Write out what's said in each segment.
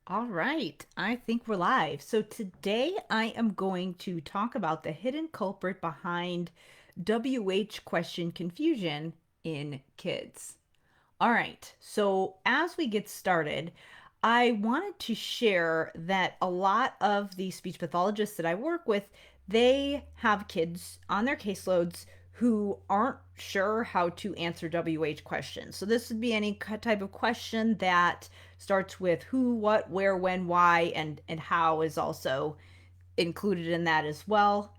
All right, I think we're live. So today I am going to talk about the hidden culprit behind WH question confusion in kids. All right, so as we get started, I wanted to share that a lot of the speech pathologists that I work with, they have kids on their caseloads who aren't sure how to answer WH questions. So this would be any type of question that starts with who, what, where, when, why, and how is also included in that as well.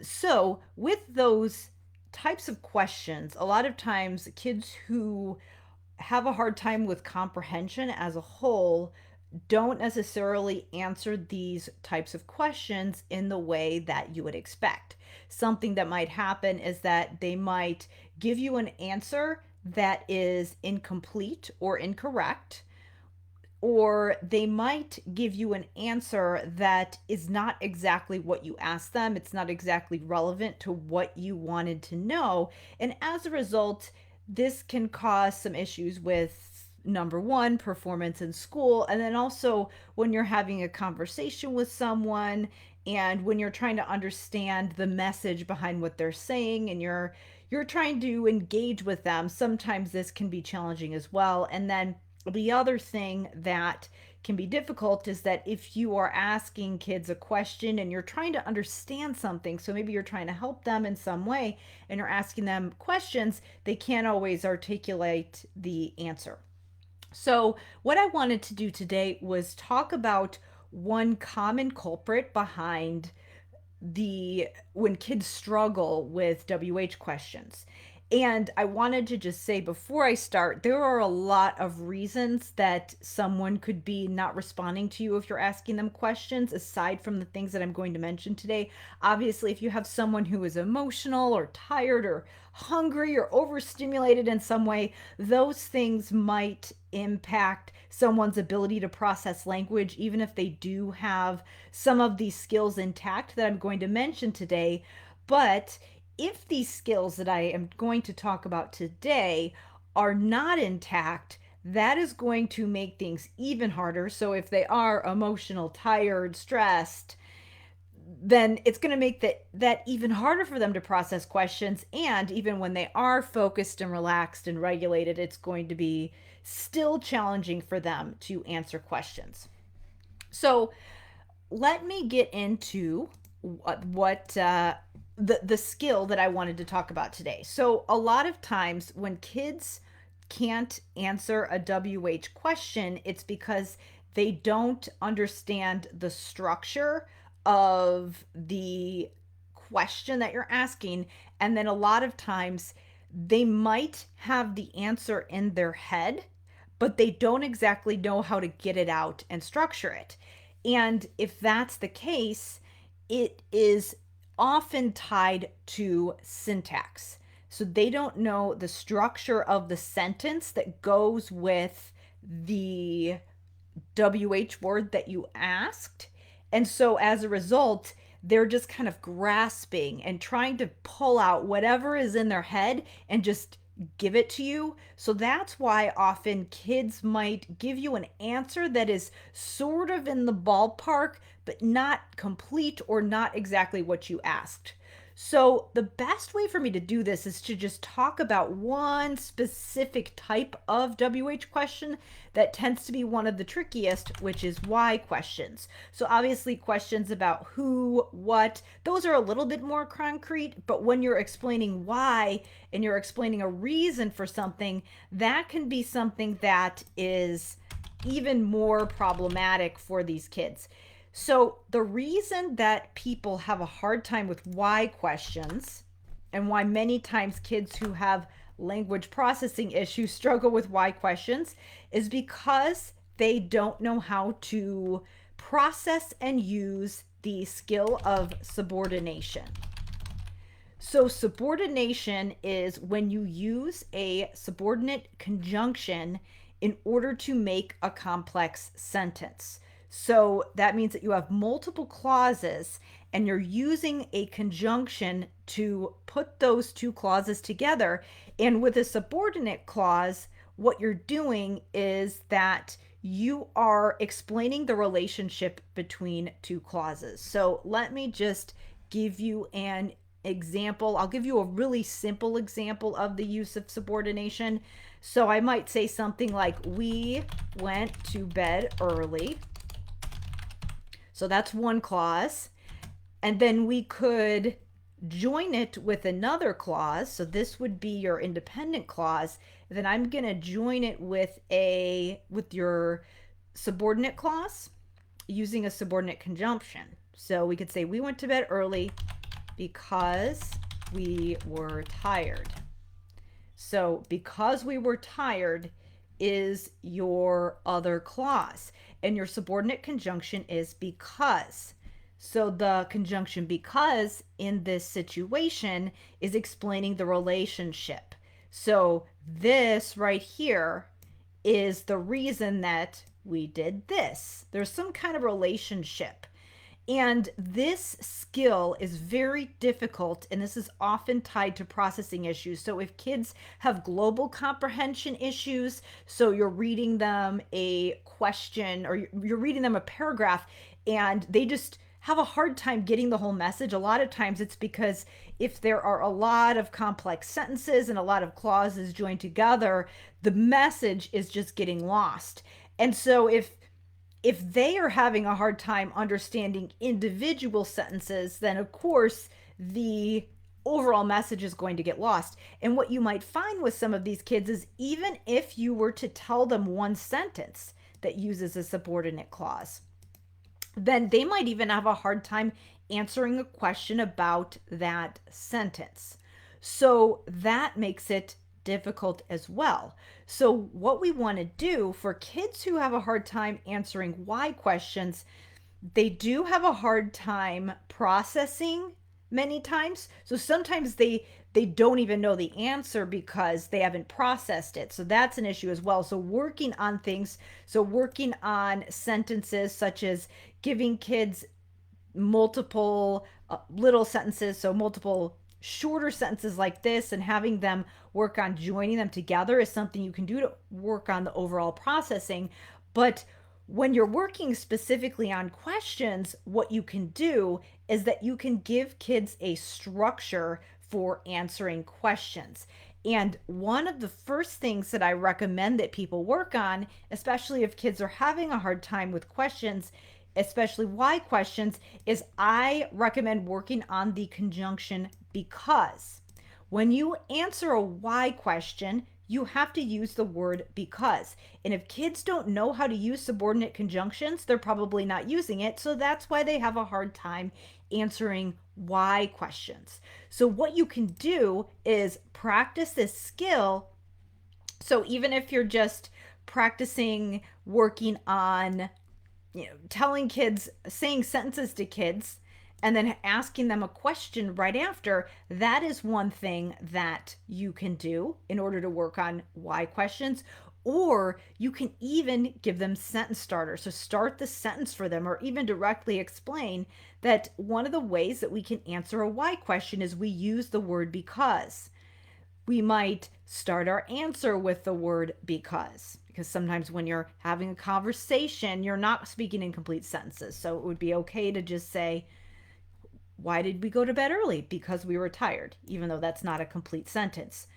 So with those types of questions, a lot of times kids who have a hard time with comprehension as a whole don't necessarily answer these types of questions in the way that you would expect. Something that might happen is that they might give you an answer that is incomplete or incorrect, or they might give you an answer that is not exactly what you asked them. It's not exactly relevant to what you wanted to know. And as a result, this can cause some issues with number one, performance in school. And then also when you're having a conversation with someone and when you're trying to understand the message behind what they're saying and you're trying to engage with them, sometimes this can be challenging as well. And then the other thing that can be difficult is that if you are asking kids a question and you're trying to understand something, so maybe you're trying to help them in some way and you're asking them questions, they can't always articulate the answer. So, what I wanted to do today was talk about one common culprit behind the when kids struggle with WH questions. And I wanted to just say before I start, there are a lot of reasons that someone could be not responding to you if you're asking them questions, aside from the things that I'm going to mention today. Obviously, if you have someone who is emotional or tired or hungry or overstimulated in some way, those things might impact someone's ability to process language, even if they do have some of these skills intact that I'm going to mention today. But if these skills that I am going to talk about today are not intact, that is going to make things even harder. So if they are emotional, tired, stressed, then it's going to make that even harder for them to process questions. And even when they are focused and relaxed and regulated, it's going to be still challenging for them to answer questions. So let me get into what the skill that I wanted to talk about today. So a lot of times when kids can't answer a WH question, it's because they don't understand the structure of the question that you're asking. And then a lot of times they might have the answer in their head, but they don't exactly know how to get it out and structure it. And if that's the case, it is often tied to syntax. So they don't know the structure of the sentence that goes with the WH word that you asked. And so as a result, they're just kind of grasping and trying to pull out whatever is in their head and just give it to you. So that's why often kids might give you an answer that is sort of in the ballpark, but not complete or not exactly what you asked. So, the best way for me to do this is to just talk about one specific type of WH question that tends to be one of the trickiest, which is why questions. So, obviously, questions about who, what, those are a little bit more concrete, but when you're explaining why and you're explaining a reason for something, that can be something that is even more problematic for these kids. So, the reason that people have a hard time with why questions and why many times kids who have language processing issues struggle with why questions is because they don't know how to process and use the skill of subordination. So, subordination is when you use a subordinate conjunction in order to make a complex sentence. So, that means that you have multiple clauses and you're using a conjunction to put those two clauses together. And with a subordinate clause, what you're doing is that you are explaining the relationship between two clauses. So let me just give you an example. I'll give you a really simple example of the use of subordination. So I might say something like, we went to bed early. So that's one clause. And then we could join it with another clause. So this would be your independent clause. Then I'm going to join it with your subordinate clause using a subordinate conjunction. So we could say, we went to bed early because we were tired. So because we were tired is your other clause, and your subordinate conjunction is because. So the conjunction because in this situation is explaining the relationship. So this right here is the reason that we did this. There's some kind of relationship. And this skill is very difficult, and this is often tied to processing issues. So if kids have global comprehension issues, so you're reading them a question or you're reading them a paragraph and they just have a hard time getting the whole message, a lot of times it's because if there are a lot of complex sentences and a lot of clauses joined together, the message is just getting lost. And so if they are having a hard time understanding individual sentences, then of course the overall message is going to get lost. And what you might find with some of these kids is even if you were to tell them one sentence that uses a subordinate clause, then they might even have a hard time answering a question about that sentence. So that makes it difficult as well. So what we want to do for kids who have a hard time answering why questions, they do have a hard time processing many times. So sometimes they don't even know the answer because they haven't processed it. So that's an issue as well. So working on things, so working on sentences such as giving kids multiple little sentences, so multiple shorter sentences like this, and having them work on joining them together is something you can do to work on the overall processing. But when you're working specifically on questions, what you can do is that you can give kids a structure for answering questions. And one of the first things that I recommend that people work on, especially if kids are having a hard time with questions, especially why questions, is I recommend working on the conjunction because. When you answer a why question, you have to use the word because. And if kids don't know how to use subordinate conjunctions, they're probably not using it. So that's why they have a hard time answering why questions. So what you can do is practice this skill. So even if you're just practicing working on telling kids, saying sentences to kids, and then asking them a question right after, that is one thing that you can do in order to work on why questions. Or you can even give them sentence starters. So start the sentence for them, or even directly explain that one of the ways that we can answer a why question is we use the word because. We might start our answer with the word because sometimes when you're having a conversation, you're not speaking in complete sentences. So it would be okay to just say, why did we go to bed early? Because we were tired, even though that's not a complete sentence.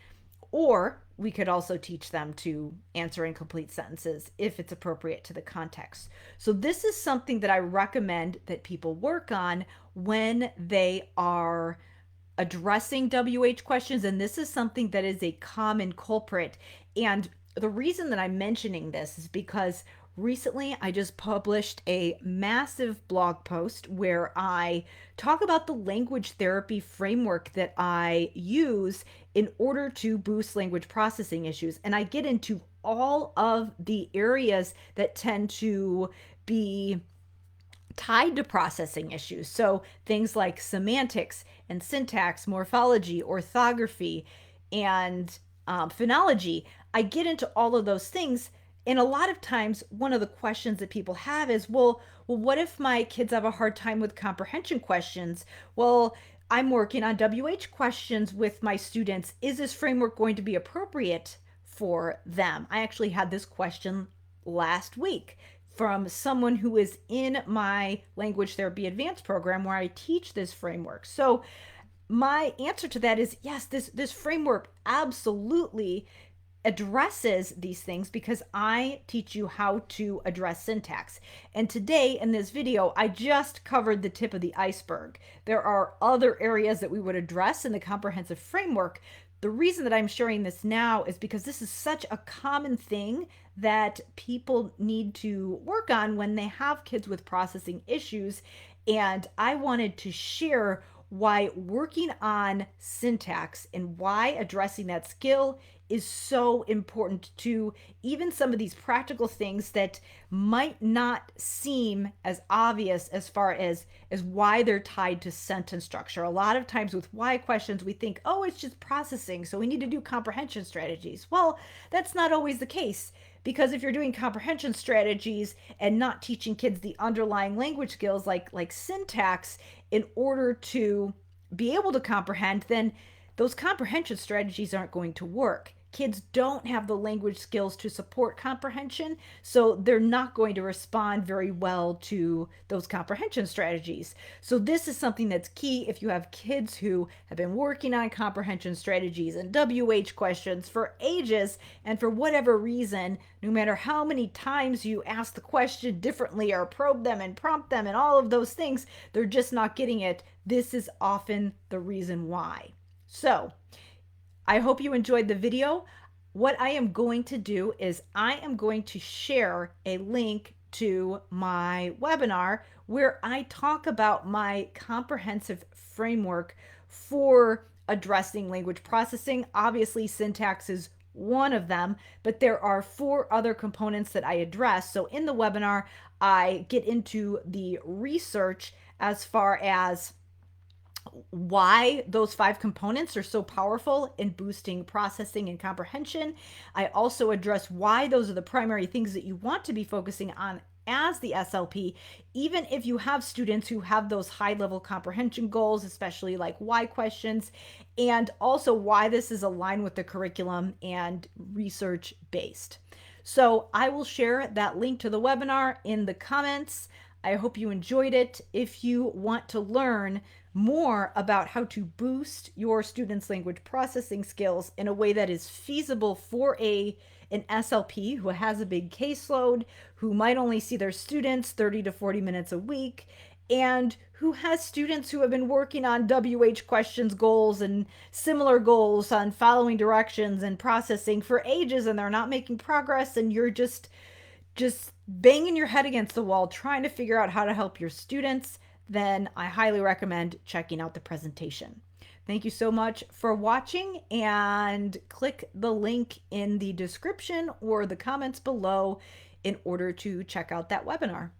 Or we could also teach them to answer in complete sentences if it's appropriate to the context. So this is something that I recommend that people work on when they are addressing WH questions. And this is something that is a common culprit. And the reason that I'm mentioning this is because recently I just published a massive blog post where I talk about the language therapy framework that I use in order to boost language processing issues. And I get into all of the areas that tend to be tied to processing issues. So things like semantics and syntax, morphology, orthography, and phonology. I get into all of those things. And a lot of times, one of the questions that people have is, well, what if my kids have a hard time with comprehension questions? Well, I'm working on WH questions with my students. Is this framework going to be appropriate for them? I actually had this question last week from someone who is in my language therapy advanced program where I teach this framework. So my answer to that is yes, this framework absolutely addresses these things because I teach you how to address syntax. And today in this video, I just covered the tip of the iceberg. There are other areas that we would address in the comprehensive framework. The reason that I'm sharing this now is because this is such a common thing that people need to work on when they have kids with processing issues. And I wanted to share why working on syntax and why addressing that skill is so important to even some of these practical things that might not seem as obvious as far as why they're tied to sentence structure. A lot of times with why questions, we think, oh, it's just processing, so we need to do comprehension strategies. Well, that's not always the case. Because if you're doing comprehension strategies and not teaching kids the underlying language skills like syntax in order to be able to comprehend, then those comprehension strategies aren't going to work. Kids don't have the language skills to support comprehension, so they're not going to respond very well to those comprehension strategies. So this is something that's key if you have kids who have been working on comprehension strategies and WH questions for ages, and for whatever reason, no matter how many times you ask the question differently or probe them and prompt them and all of those things, they're just not getting it. This is often the reason why. So I hope you enjoyed the video. What I am going to do is I am going to share a link to my webinar where I talk about my comprehensive framework for addressing language processing. Obviously, syntax is one of them, but there are 4 other components that I address. So in the webinar, I get into the research as far as why those 5 components are so powerful in boosting processing and comprehension. I also address why those are the primary things that you want to be focusing on as the SLP, even if you have students who have those high-level comprehension goals, especially like why questions, and also why this is aligned with the curriculum and research-based. So I will share that link to the webinar in the comments. I hope you enjoyed it. If you want to learn more about how to boost your students' language processing skills in a way that is feasible for an SLP who has a big caseload, who might only see their students 30 to 40 minutes a week, and who has students who have been working on WH questions goals and similar goals on following directions and processing for ages, and they're not making progress, and you're just banging your head against the wall trying to figure out how to help your students, then I highly recommend checking out the presentation. Thank you so much for watching, and click the link in the description or the comments below in order to check out that webinar.